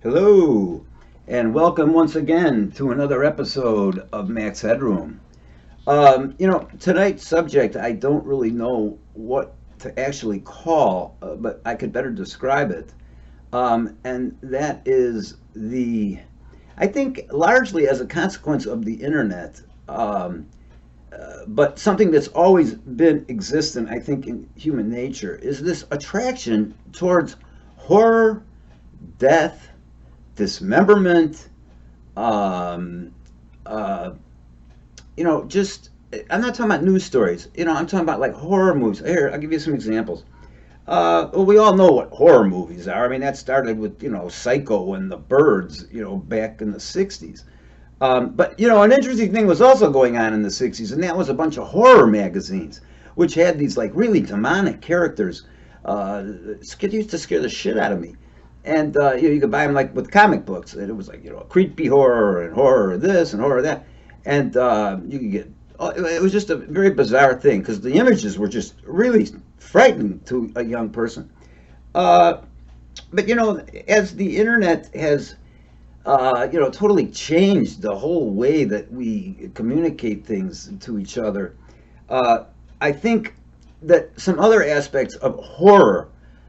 Hello, and welcome once again to another episode of Mack's Headroom. Tonight's subject, I don't really know what to actually call, but I could better describe it. And that is I think largely as a consequence of the internet, but something that's always been existent, I think, in human nature, is this attraction towards horror, death, dismemberment, um, uh, just I'm not talking about news stories. I'm talking about like horror movies. Here, I'll give you some examples. Well, we all know what horror movies are. I mean, that started with Psycho and The Birds, back in the '60s. But an interesting thing was also going on in the '60s, and that was a bunch of horror magazines, which had these like really demonic characters. It used to scare the shit out of me. And you could buy them like with comic books, and it was like creepy horror and horror this and horror that, and you could get. It was just a very bizarre thing because the images were just really frightening to a young person. Uh, but as the internet has totally changed the whole way that we communicate things to each other. Uh, I think that some other aspects of horror,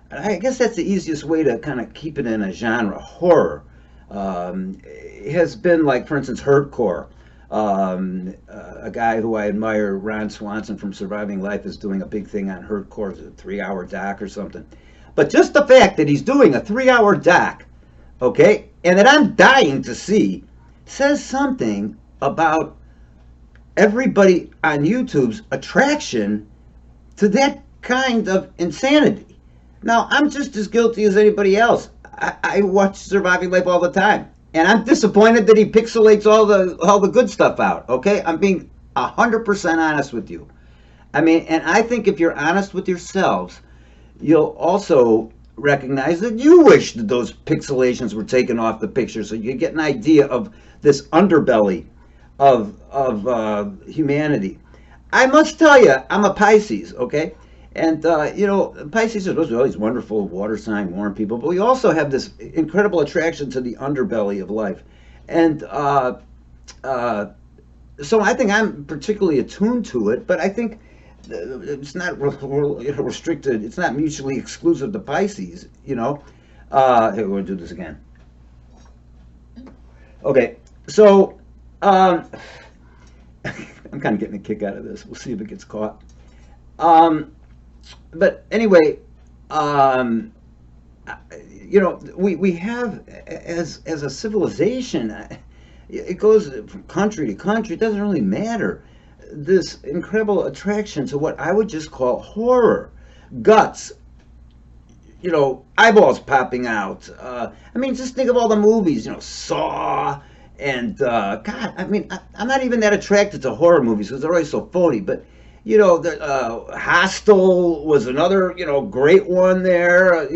and I guess that's the easiest way to kind of keep it in a genre, horror, has been like, for instance, hurtcore. A guy who I admire, Ron Swanson from Surviving Life, is doing a big thing on hurtcore, a 3 hour doc or something. But just the fact that he's doing a 3 hour doc, okay, and that I'm dying to see, says something about everybody on YouTube's attraction to that kind of insanity. Now, I'm just as guilty as anybody else. I watch Surviving Life all the time, and I'm disappointed that he pixelates all the good stuff out. Okay, I'm being 100% honest with you. I mean, and I think if you're honest with yourselves, you'll also recognize that you wish that those pixelations were taken off the picture so you get an idea of this underbelly of humanity. I must tell you, I'm a Pisces, okay? And, Pisces are supposed to be all these wonderful water sign, warm people, but we also have this incredible attraction to the underbelly of life. And uh, so I think I'm particularly attuned to it, but I think it's not restricted. It's not mutually exclusive to Pisces. Here, we'll do this again. Okay, so um, I'm kind of getting a kick out of this. We'll see if it gets caught. Um, but anyway, um, we have as a civilization, it goes from country to country. It doesn't really matter. This incredible attraction to what I would just call horror, guts, eyeballs popping out. I mean, just think of all the movies, Saw, and God, I mean, I'm not even that attracted to horror movies because they're always so phony. But Hostel was another, great one there.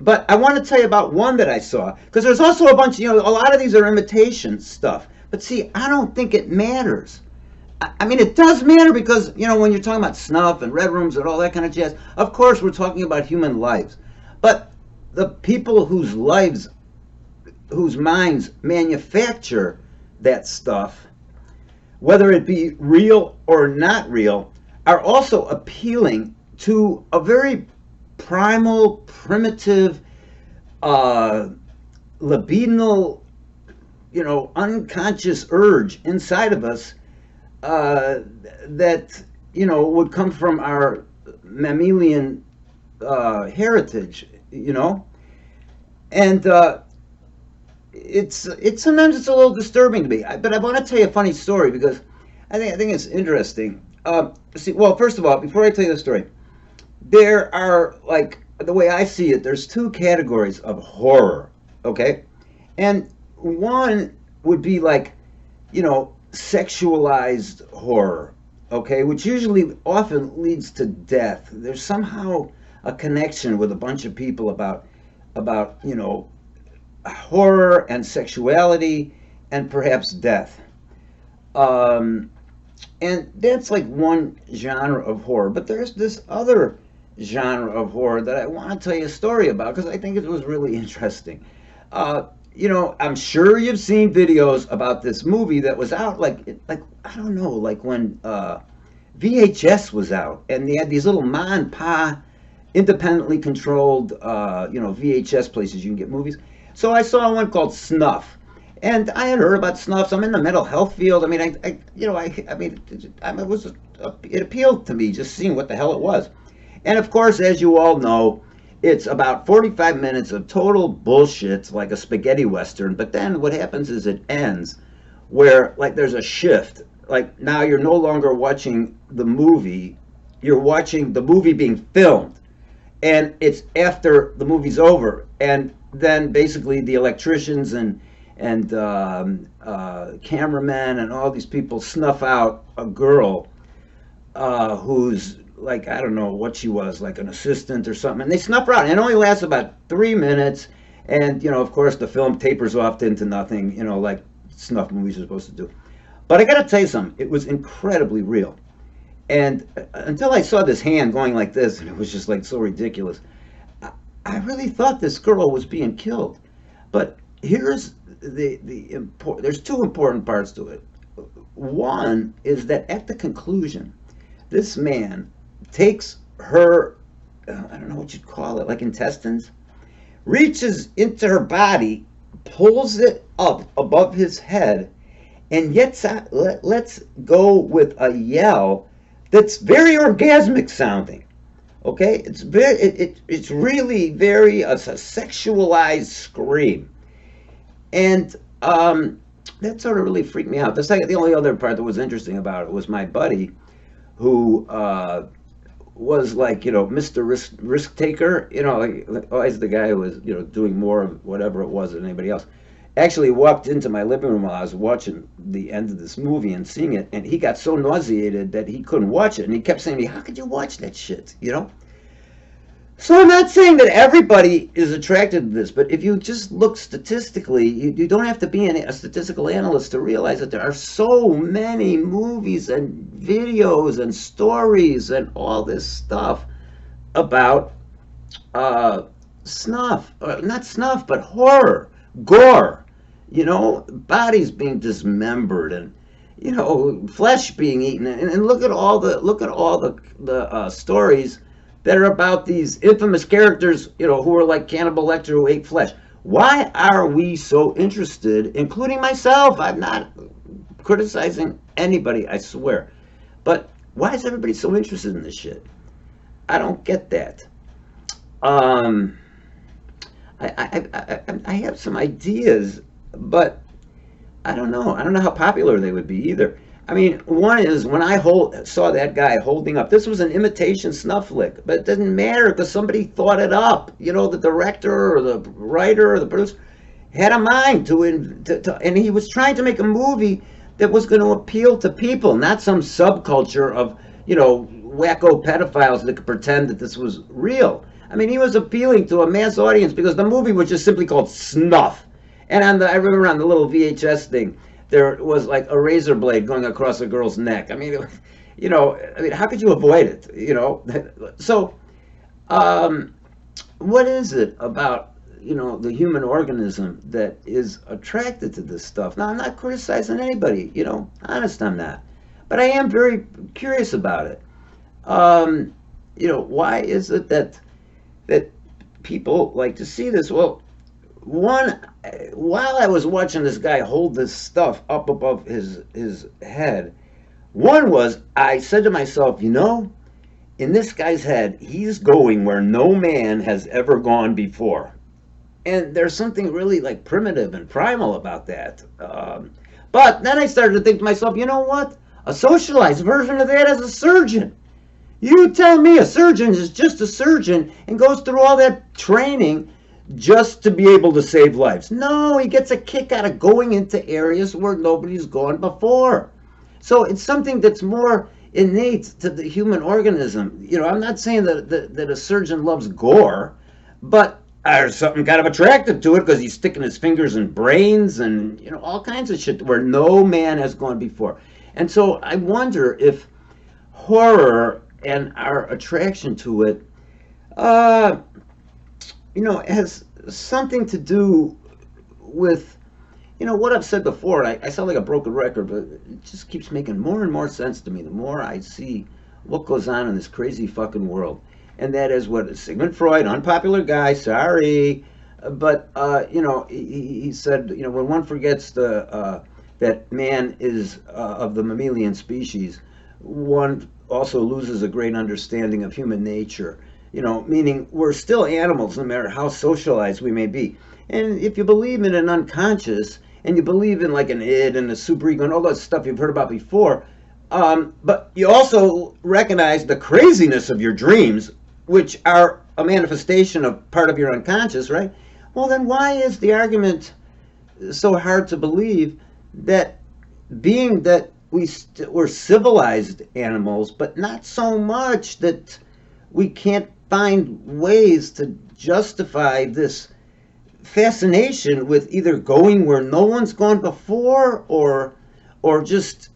But I want to tell you about one that I saw because there's also a bunch. A lot of these are imitation stuff. But see, I don't think it matters. I mean, it does matter because, when you're talking about snuff and red rooms and all that kind of jazz, of course we're talking about human lives. But the people whose minds manufacture that stuff, whether it be real or not real, are also appealing to a very primal, primitive, uh, libidinal, unconscious urge inside of us that would come from our mammalian heritage, and it's sometimes it's a little disturbing to me. But I want to tell you a funny story because I think it's interesting. See, well, first of all, before I tell you the story, there are like the way I see it. There's two categories of horror, okay, and one would be like, sexualized horror, okay, which usually often leads to death. There's somehow a connection with a bunch of people about horror and sexuality and perhaps death. Um, and that's like one genre of horror. But there's this other genre of horror that I want to tell you a story about because I think it was really interesting. I'm sure you've seen videos about this movie that was out like I don't know, like when VHS was out, and they had these little ma and pa, independently controlled, VHS places you can get movies. So I saw one called Snuff, and I had heard about Snuff. So I'm in the mental health field. I mean, it appealed to me just seeing what the hell it was. And of course, as you all know, it's about 45 minutes of total bullshit, like a spaghetti western. But then what happens is it ends where like there's a shift. Like now you're no longer watching the movie, you're watching the movie being filmed, and it's after the movie's over, and then basically the electricians and cameramen and all these people snuff out a girl who's like, I don't know what she was, like an assistant or something, and they snuff her out, and it only lasts about 3 minutes, and of course the film tapers off into nothing, like snuff movies are supposed to do. But I got to tell you something, it was incredibly real. And until I saw this hand going like this, and it was just like so ridiculous, I really thought this girl was being killed. But here's there's two important parts to it. One is that at the conclusion, this man takes her, I don't know what you'd call it, like intestines, reaches into her body, pulls it up above his head, and yet let's go with a yell that's very orgasmic sounding. Okay, it's really very a sexualized scream, and that sort of really freaked me out. The only other part that was interesting about it was my buddy, who was like Mr. Risk Taker, like always the guy who was doing more of whatever it was than anybody else. Actually walked into my living room while I was watching the end of this movie and seeing it, and he got so nauseated that he couldn't watch it, and he kept saying to me, "How could you watch that shit?" So I'm not saying that everybody is attracted to this, but if you just look statistically, you don't have to be a statistical analyst to realize that there are so many movies and videos and stories and all this stuff about snuff, not snuff, but horror, gore. Bodies being dismembered and flesh being eaten, and look at all the stories that are about these infamous characters, who are like Cannibal Lecter who ate flesh. Why are we so interested, including myself? I'm not criticizing anybody, I swear, but why is everybody so interested in this shit? I don't get that. I have some ideas, but I don't know. I don't know how popular they would be either. I mean, one is when I saw that guy holding up. This was an imitation snuff flick, but it doesn't matter because somebody thought it up. The director or the writer or the producer had a mind and he was trying to make a movie that was going to appeal to people, not some subculture of wacko pedophiles that could pretend that this was real. I mean, he was appealing to a mass audience because the movie was just simply called Snuff. And I remember on the little VHS thing, there was like a razor blade going across a girl's neck. I mean, how could you avoid it? So, what is it about the human organism that is attracted to this stuff? Now, I'm not criticizing anybody. Honest, I'm not, but I am very curious about it. Why is it that people like to see this? Well, while I was watching this guy hold this stuff up above his head, I said to myself, in this guy's head, he's going where no man has ever gone before. And there's something really like primitive and primal about that. But then I started to think to myself, you know what? A socialized version of that is a surgeon. You tell me a surgeon is just a surgeon and goes through all that training just to be able to save lives. No, he gets a kick out of going into areas where nobody's gone before. So it's something that's more innate to the human organism. I'm not saying that a surgeon loves gore, but there's something kind of attractive to it because he's sticking his fingers in brains and all kinds of shit where no man has gone before. And so I wonder if horror and our attraction to it Uh, it has something to do with, what I've said before. I sound like a broken record, but it just keeps making more and more sense to me the more I see what goes on in this crazy fucking world. And that is what Sigmund Freud, unpopular guy, sorry, but he said, when one forgets that man is of the mammalian species, one also loses a great understanding of human nature. Meaning we're still animals no matter how socialized we may be. And if you believe in an unconscious, and you believe in like an id and a superego and all that stuff you've heard about before, but you also recognize the craziness of your dreams, which are a manifestation of part of your unconscious, right? Well, then why is the argument so hard to believe that being that we're civilized animals, but not so much that we can't find ways to justify this fascination with either going where no one's gone before, or just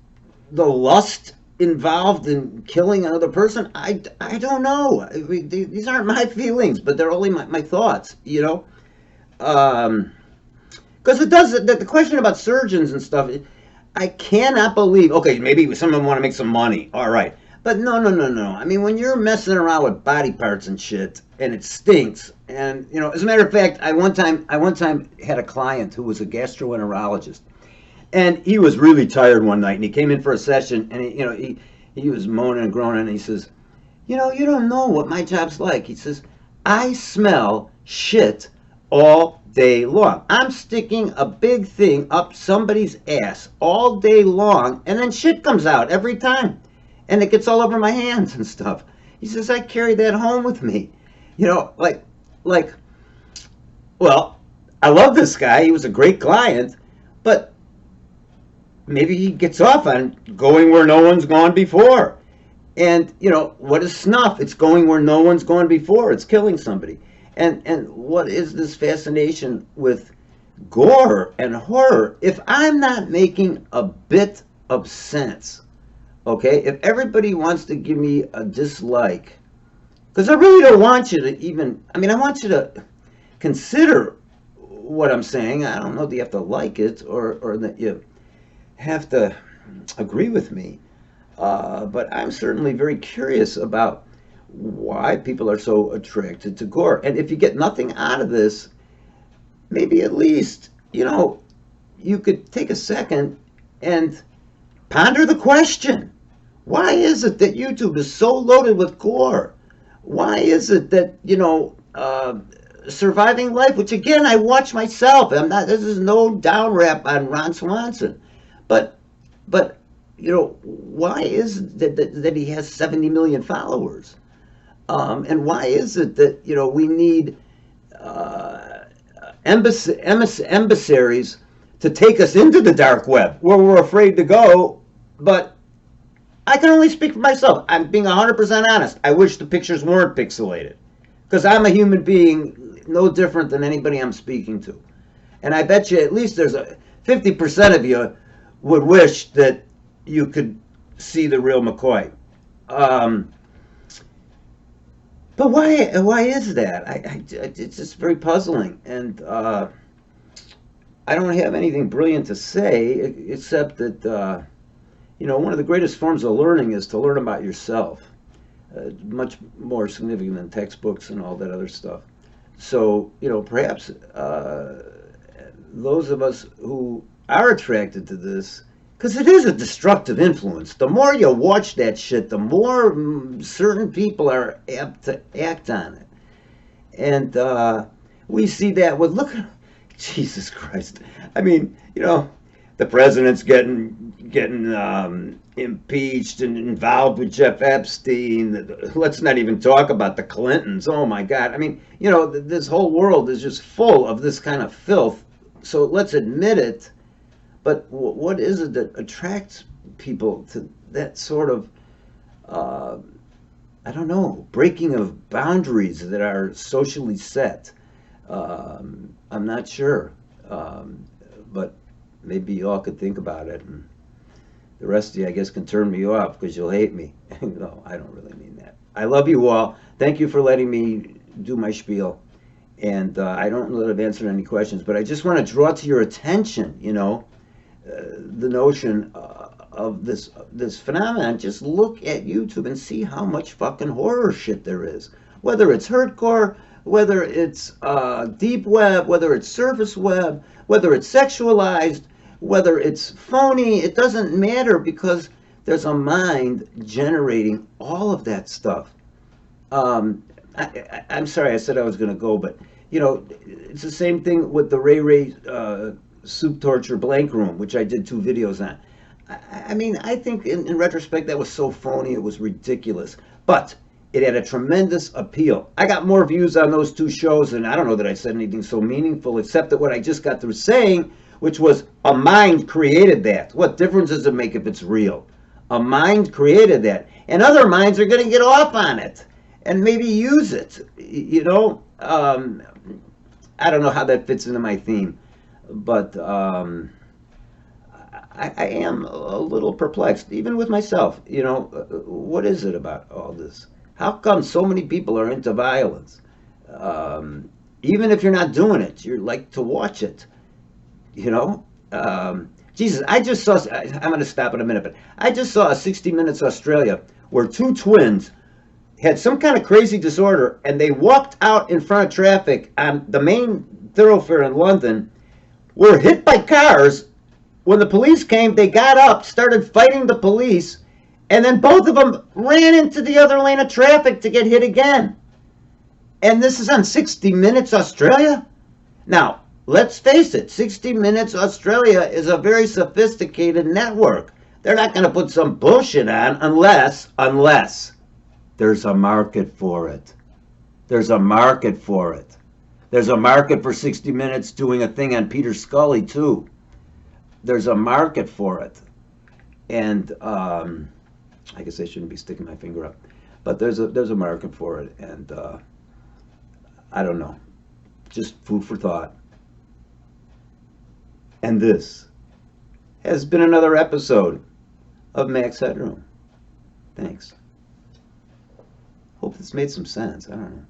the lust involved in killing another person. I don't know. These aren't my feelings, but they're only my thoughts, because it does the question about surgeons and stuff. I cannot believe. Okay, maybe some of them want to make some money. All right, but no, no, no, no. I mean, when you're messing around with body parts and shit, and it stinks, and as a matter of fact, I one time had a client who was a gastroenterologist, and he was really tired one night, and he came in for a session, and he was moaning and groaning, and he says, you don't know what my job's like. He says, I smell shit all day long. I'm sticking a big thing up somebody's ass all day long, and then shit comes out every time, and it gets all over my hands and stuff. He says, I carry that home with me. Like, well, I love this guy. He was a great client, but maybe he gets off on going where no one's gone before. And, what is snuff? It's going where no one's gone before. It's killing somebody. And what is this fascination with gore and horror? If I'm not making a bit of sense, okay? If everybody wants to give me a dislike, because I really don't want you to even, I want you to consider what I'm saying. I don't know that you have to like it or that you have to agree with me. But I'm certainly very curious about why people are so attracted to gore. And if you get nothing out of this, maybe at least, you could take a second and ponder the question. Why is it that YouTube is so loaded with gore? Why is it that, Surviving Life, which again, I watch myself. This is no down rap on Ron Swanson. But why is it that he has 70 million followers? And why is it that, we need emissaries to take us into the dark web where we're afraid to go? But I can only speak for myself. I'm being 100% honest. I wish the pictures weren't pixelated, because I'm a human being no different than anybody I'm speaking to. And I bet you at least there's 50% of you would wish that you could see the real McCoy. But why is that? It's just very puzzling, and I don't have anything brilliant to say except that one of the greatest forms of learning is to learn about yourself. Much more significant than textbooks and all that other stuff. So perhaps those of us who are attracted to this, because it is a destructive influence. The more you watch that shit, the more certain people are apt to act on it. And we see that with, look, Jesus Christ. The president's getting impeached and involved with Jeff Epstein. Let's not even talk about the Clintons. Oh my God. This whole world is just full of this kind of filth. So let's admit it. But what is it that attracts people to that sort of, breaking of boundaries that are socially set? I'm not sure. But maybe you all could think about it. And the rest of you, I guess, can turn me off because you'll hate me. No, I don't really mean that. I love you all. thank you for letting me do my spiel. And I don't know that I've answered any questions, but I just want to draw to your attention, the notion of this phenomenon. Just look at YouTube and see how much fucking horror shit there is. Whether it's hurtcore, whether it's deep web, whether it's surface web, whether it's sexualized, whether it's phony, it doesn't matter, because there's a mind generating all of that stuff. I'm sorry I said I was going to go, but it's the same thing with the Ray soup torture blank room, which I did 2 videos on. I mean, I think in retrospect that was so phony, it was ridiculous. But it had a tremendous appeal. I got more views on those 2 shows, and I don't know that I said anything so meaningful, except that what I just got through saying, which was a mind created that. What difference does it make if it's real? A mind created that. And other minds are going to get off on it and maybe use it. I don't know how that fits into my theme, but I am a little perplexed, even with myself. What is it about all this? How come so many people are into violence? Even if you're not doing it, you like to watch it. Jesus, I just saw, I'm going to stop in a minute, but I just saw a 60 Minutes Australia where 2 twins had some kind of crazy disorder, and they walked out in front of traffic on the main thoroughfare in London, were hit by cars. When the police came, they got up, started fighting the police, and then both of them ran into the other lane of traffic to get hit again. And this is on 60 Minutes Australia? Now, let's face it, 60 Minutes Australia is a very sophisticated network. They're not going to put some bullshit on unless there's a market for it. There's a market for it. There's a market for 60 Minutes doing a thing on Peter Scully, too. There's a market for it. And I guess I shouldn't be sticking my finger up. But there's a market for it. And I don't know. Just food for thought. And this has been another episode of Mack's Headroom. Thanks. Hope this made some sense. I don't know.